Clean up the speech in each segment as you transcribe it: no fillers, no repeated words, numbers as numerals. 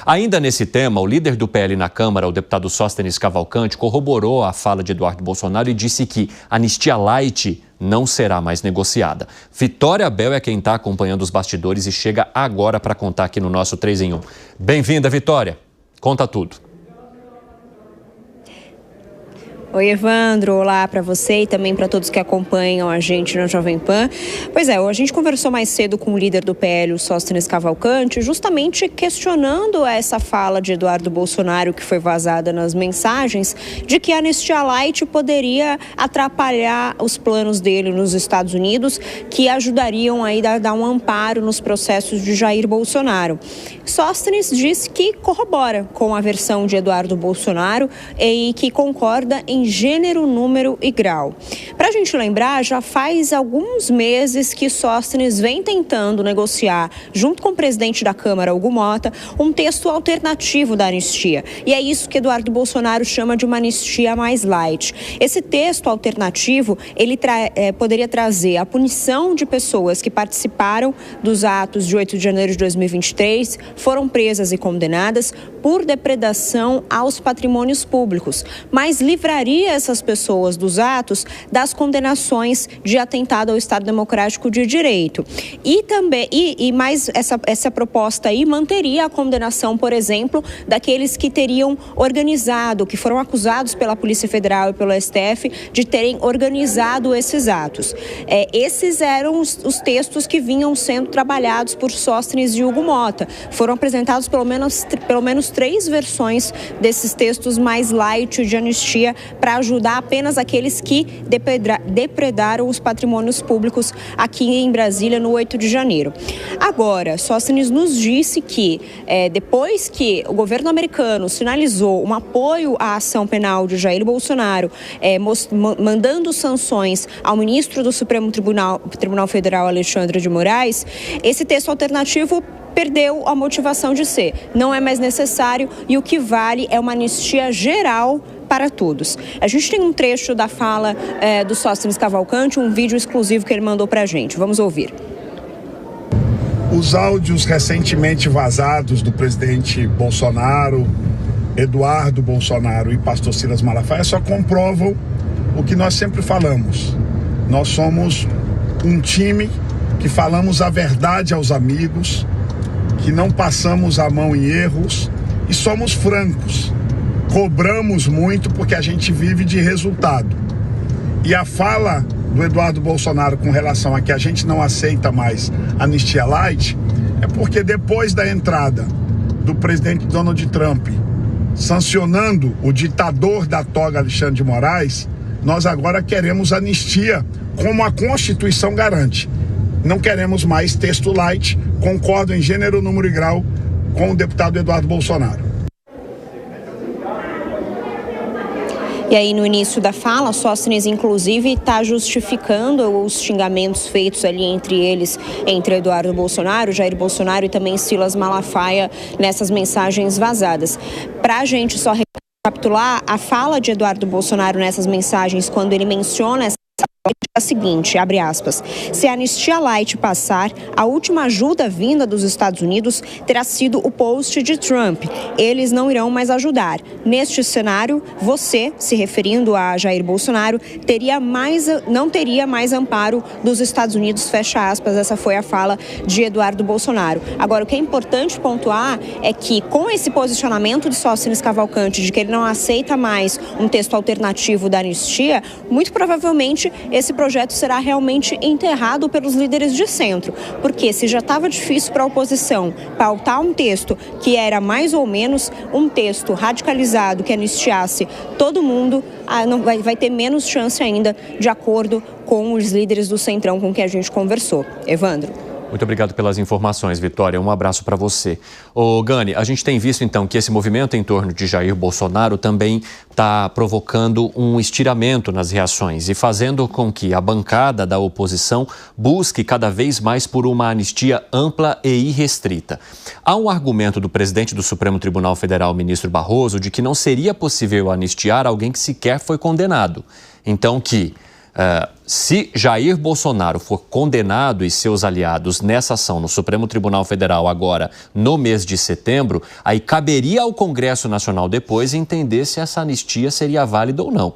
Ainda nesse tema, o líder do PL na Câmara, o deputado Sóstenes Cavalcante, corroborou a fala de Eduardo Bolsonaro e disse que a anistia light não será mais negociada. Vitória Bel é quem está acompanhando os bastidores e chega agora para contar aqui no nosso 3 em 1. Bem-vinda, Vitória. Conta tudo. Oi, Evandro. Olá para você e também para todos que acompanham a gente na Jovem Pan. Pois é, a gente conversou mais cedo com o líder do PL, o Sóstenes Cavalcante, justamente questionando essa fala de Eduardo Bolsonaro, que foi vazada nas mensagens, de que a anistia light poderia atrapalhar os planos dele nos Estados Unidos, que ajudariam aí a dar um amparo nos processos de Jair Bolsonaro. Sóstenes disse que corrobora com a versão de Eduardo Bolsonaro e que concorda em gênero, número e grau. Para a gente lembrar, já faz alguns meses que Sóstenes vem tentando negociar, junto com o presidente da Câmara, Hugo Mota, um texto alternativo da anistia. E é isso que Eduardo Bolsonaro chama de uma anistia mais light. Esse texto alternativo, ele poderia trazer a punição de pessoas que participaram dos atos de 8 de janeiro de 2023, foram presas e condenadas por depredação aos patrimônios públicos, mas livraria essas pessoas dos atos das condenações de atentado ao Estado Democrático de Direito. E também, mais essa proposta aí manteria a condenação, por exemplo, daqueles que teriam organizado, que foram acusados pela Polícia Federal e pelo STF de terem organizado esses atos. Esses eram os textos que vinham sendo trabalhados por Sóstenes e Hugo Mota. Foram apresentados pelo menos 3 versões desses textos mais light de anistia para ajudar apenas aqueles que depredaram os patrimônios públicos aqui em Brasília no 8 de janeiro. Agora, Sóstenes nos disse que depois que o governo americano sinalizou um apoio à ação penal de Jair Bolsonaro, mandando sanções ao ministro do Supremo Tribunal Federal, Alexandre de Moraes, esse texto alternativo perdeu a motivação de ser. Não é mais necessário e o que vale é uma anistia geral para todos. A gente tem um trecho da fala do Sóstenes Cavalcante, um vídeo exclusivo que ele mandou para a gente. Vamos ouvir. Os áudios recentemente vazados do presidente Bolsonaro, Eduardo Bolsonaro e pastor Silas Malafaia só comprovam o que nós sempre falamos. Nós somos um time que falamos a verdade aos amigos, que não passamos a mão em erros e somos francos. Cobramos muito porque a gente vive de resultado. E a fala do Eduardo Bolsonaro com relação a que a gente não aceita mais anistia light é porque depois da entrada do presidente Donald Trump sancionando o ditador da toga Alexandre de Moraes, nós agora queremos anistia como a Constituição garante. Não queremos mais texto light, concordo em gênero, número e grau com o deputado Eduardo Bolsonaro. E aí, no início da fala, Sóstenes, inclusive, está justificando os xingamentos feitos ali entre Eduardo Bolsonaro, Jair Bolsonaro e também Silas Malafaia nessas mensagens vazadas. Para a gente só recapitular, a fala de Eduardo Bolsonaro nessas mensagens, quando ele menciona essa é a seguinte, abre aspas, se a anistia light passar, a última ajuda vinda dos Estados Unidos terá sido o post de Trump. Eles não irão mais ajudar. Neste cenário, você, se referindo a Jair Bolsonaro, não teria mais amparo dos Estados Unidos, fecha aspas. Essa foi a fala de Eduardo Bolsonaro. Agora, o que é importante pontuar é que, com esse posicionamento de Sóstenes Cavalcante de que ele não aceita mais um texto alternativo da anistia, muito provavelmente esse projeto será realmente enterrado pelos líderes de centro, porque se já estava difícil para a oposição pautar um texto que era mais ou menos um texto radicalizado que anistiasse todo mundo, vai ter menos chance ainda, de acordo com os líderes do Centrão com quem a gente conversou. Evandro. Muito obrigado pelas informações, Vitória. Um abraço para você. Ô, Gani, a gente tem visto, então, que esse movimento em torno de Jair Bolsonaro também está provocando um estiramento nas reações e fazendo com que a bancada da oposição busque cada vez mais por uma anistia ampla e irrestrita. Há um argumento do presidente do Supremo Tribunal Federal, ministro Barroso, de que não seria possível anistiar alguém que sequer foi condenado. Então, que Se Jair Bolsonaro for condenado e seus aliados nessa ação no Supremo Tribunal Federal agora, no mês de setembro, aí caberia ao Congresso Nacional depois entender se essa anistia seria válida ou não.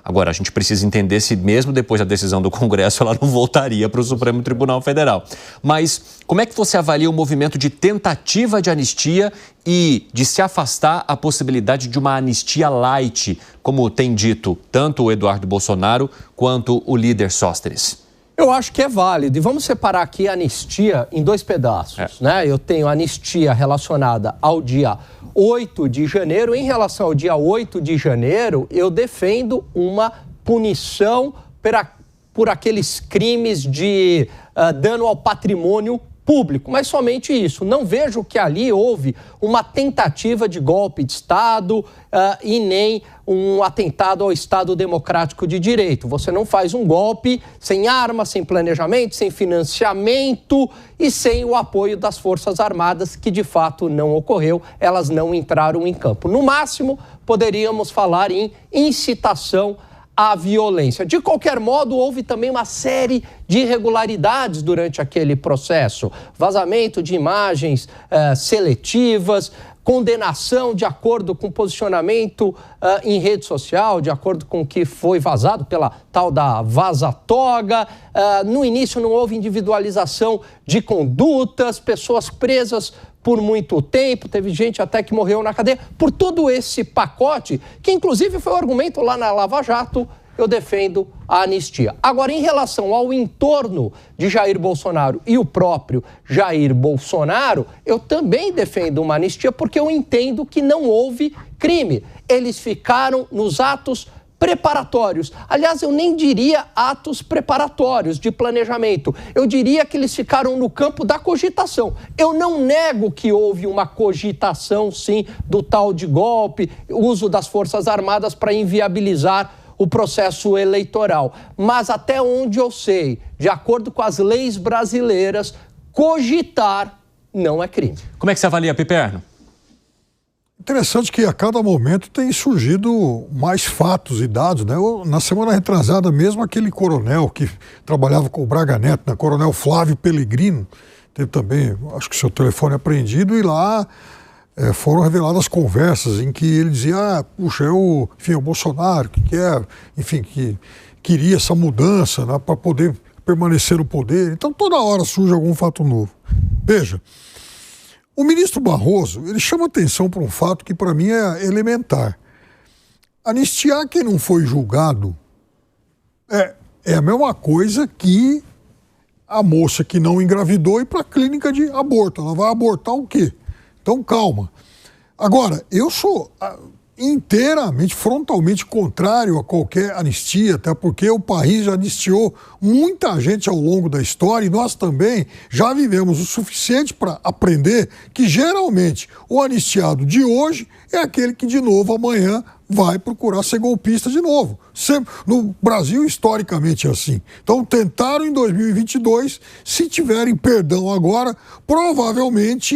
Agora, a gente precisa entender se mesmo depois da decisão do Congresso ela não voltaria para o Supremo Tribunal Federal. Mas como é que você avalia o movimento de tentativa de anistia e de se afastar a possibilidade de uma anistia light, como tem dito tanto o Eduardo Bolsonaro quanto o líder Sóstenes? Eu acho que é válido. E vamos separar aqui a anistia em dois pedaços, né? Eu tenho a anistia relacionada ao dia 8 de janeiro. Em relação ao dia 8 de janeiro, eu defendo uma punição por aqueles crimes de dano ao patrimônio público, mas somente isso. Não vejo que ali houve uma tentativa de golpe de Estado e nem um atentado ao Estado democrático de direito. Você não faz um golpe sem armas, sem planejamento, sem financiamento e sem o apoio das Forças Armadas, que de fato não ocorreu, elas não entraram em campo. No máximo, poderíamos falar em incitação à violência. De qualquer modo, houve também uma série de irregularidades durante aquele processo. Vazamento de imagens seletivas, condenação de acordo com posicionamento em rede social, de acordo com o que foi vazado pela tal da vaza-toga. No início não houve individualização de condutas, pessoas presas por muito tempo, teve gente até que morreu na cadeia. Por todo esse pacote, que inclusive foi o argumento lá na Lava Jato, eu defendo a anistia. Agora, em relação ao entorno de Jair Bolsonaro e o próprio Jair Bolsonaro, eu também defendo uma anistia porque eu entendo que não houve crime. Eles ficaram nos atos preparatórios. Aliás, eu nem diria atos preparatórios de planejamento. Eu diria que eles ficaram no campo da cogitação. Eu não nego que houve uma cogitação, sim, do tal de golpe, uso das Forças Armadas para inviabilizar o processo eleitoral. Mas até onde eu sei, de acordo com as leis brasileiras, cogitar não é crime. Como é que você avalia, Piperno? Interessante que a cada momento tem surgido mais fatos e dados, né? Na semana retrasada mesmo, aquele coronel que trabalhava com o Braga Neto, né? Coronel Flávio Pellegrino, teve também, acho que seu telefone apreendido, e lá foram reveladas conversas em que ele dizia, puxa, o Bolsonaro, que quer, enfim, que queria essa mudança, né, para poder permanecer no poder. Então toda hora surge algum fato novo. Veja, o ministro Barroso, ele chama atenção para um fato que para mim é elementar. Anistiar quem não foi julgado é a mesma coisa que a moça que não engravidou ir para a clínica de aborto. Ela vai abortar o quê? Então calma. Agora, eu sou inteiramente, frontalmente contrário a qualquer anistia, até porque o país já anistiou muita gente ao longo da história e nós também já vivemos o suficiente para aprender que geralmente o anistiado de hoje é aquele que de novo amanhã vai procurar ser golpista de novo. Sempre, no Brasil, historicamente é assim. Então, tentaram em 2022, se tiverem perdão agora, provavelmente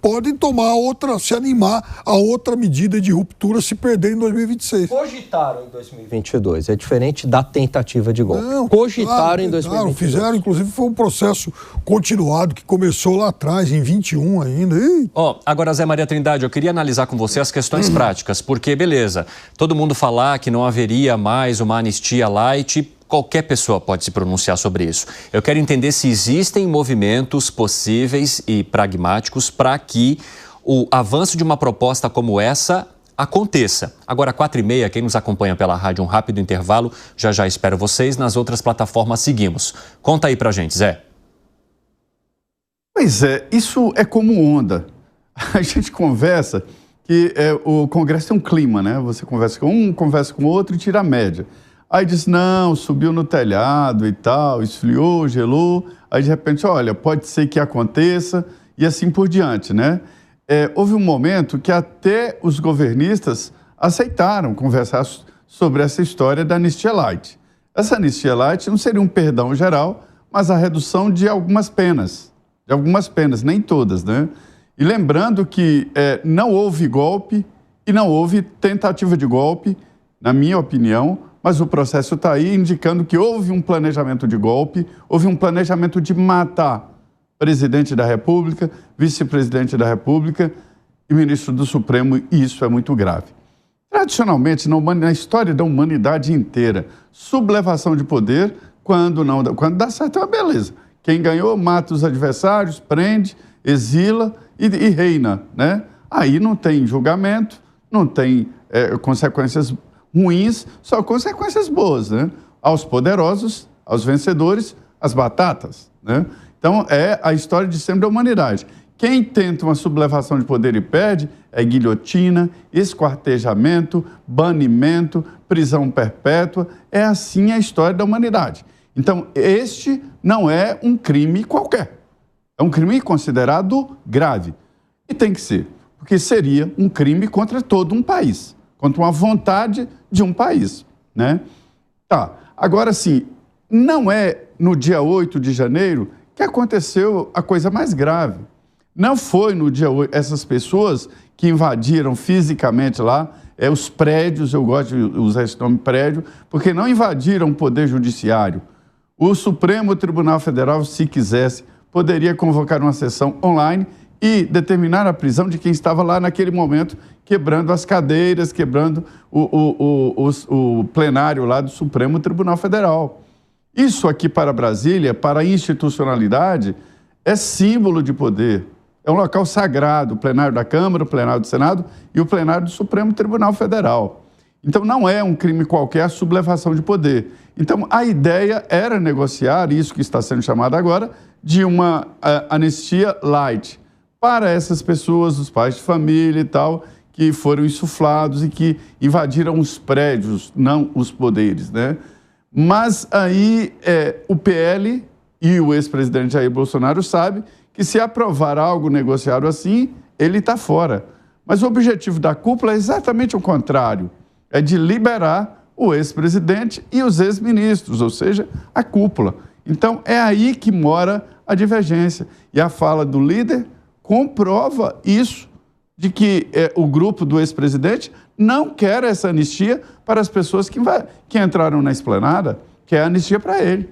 podem tomar outra, se animar a outra medida de ruptura se perder em 2026. Cogitaram em 2022, é diferente da tentativa de golpe. Não, cogitaram em 2022. Fizeram, inclusive foi um processo continuado que começou lá atrás, em 21 ainda. Agora, Zé Maria Trindade, eu queria analisar com você as questões práticas, porque, beleza, todo mundo falar que não haveria mais uma anistia light, qualquer pessoa pode se pronunciar sobre isso. Eu quero entender se existem movimentos possíveis e pragmáticos para que o avanço de uma proposta como essa aconteça. Agora, 4h30, quem nos acompanha pela rádio, um rápido intervalo, já espero vocês. Nas outras plataformas seguimos. Conta aí pra gente, Zé. Pois é, isso é como onda. A gente conversa que o Congresso tem um clima, né? Você conversa com um, conversa com o outro e tira a média. Aí diz, não, subiu no telhado e tal, esfriou, gelou. Aí, de repente, olha, pode ser que aconteça e assim por diante, né? Houve um momento que até os governistas aceitaram conversar sobre essa história da anistia light. Essa anistia light não seria um perdão geral, mas a redução de algumas penas. De algumas penas, nem todas, né? E lembrando que não houve golpe e não houve tentativa de golpe, na minha opinião, mas o processo está aí indicando que houve um planejamento de golpe, houve um planejamento de matar presidente da República, vice-presidente da República e ministro do Supremo, e isso é muito grave. Tradicionalmente, na história da humanidade inteira, sublevação de poder, quando dá certo, é uma beleza. Quem ganhou mata os adversários, prende, exila e reina, né? Aí não tem julgamento, não tem consequências ruins, só consequências boas, né? Aos poderosos, aos vencedores, as batatas, né? Então, é a história de sempre da humanidade. Quem tenta uma sublevação de poder e perde é guilhotina, esquartejamento, banimento, prisão perpétua. É assim a história da humanidade. Então, este não é um crime qualquer. É um crime considerado grave. E tem que ser, porque seria um crime contra todo um país, contra uma vontade de um país, né? Tá, agora sim, não é no dia 8 de janeiro que aconteceu a coisa mais grave. Não foi no dia 8, essas pessoas que invadiram fisicamente lá, os prédios, eu gosto de usar esse nome prédio, porque não invadiram o Poder Judiciário. O Supremo Tribunal Federal, se quisesse, poderia convocar uma sessão online e determinar a prisão de quem estava lá naquele momento, quebrando as cadeiras, quebrando o plenário lá do Supremo Tribunal Federal. Isso aqui para Brasília, para a institucionalidade, é símbolo de poder. É um local sagrado, o plenário da Câmara, o plenário do Senado e o plenário do Supremo Tribunal Federal. Então, não é um crime qualquer a sublevação de poder. Então, a ideia era negociar isso que está sendo chamado agora de uma anistia light para essas pessoas, os pais de família e tal, que foram insuflados e que invadiram os prédios, não os poderes, né? Mas aí o PL e o ex-presidente Jair Bolsonaro sabem que se aprovar algo negociado assim, ele está fora. Mas o objetivo da cúpula é exatamente o contrário, é de liberar o ex-presidente e os ex-ministros, ou seja, a cúpula. Então, é aí que mora a divergência. E a fala do líder comprova isso, de que o grupo do ex-presidente não quer essa anistia para as pessoas que entraram na esplanada, quer anistia para ele.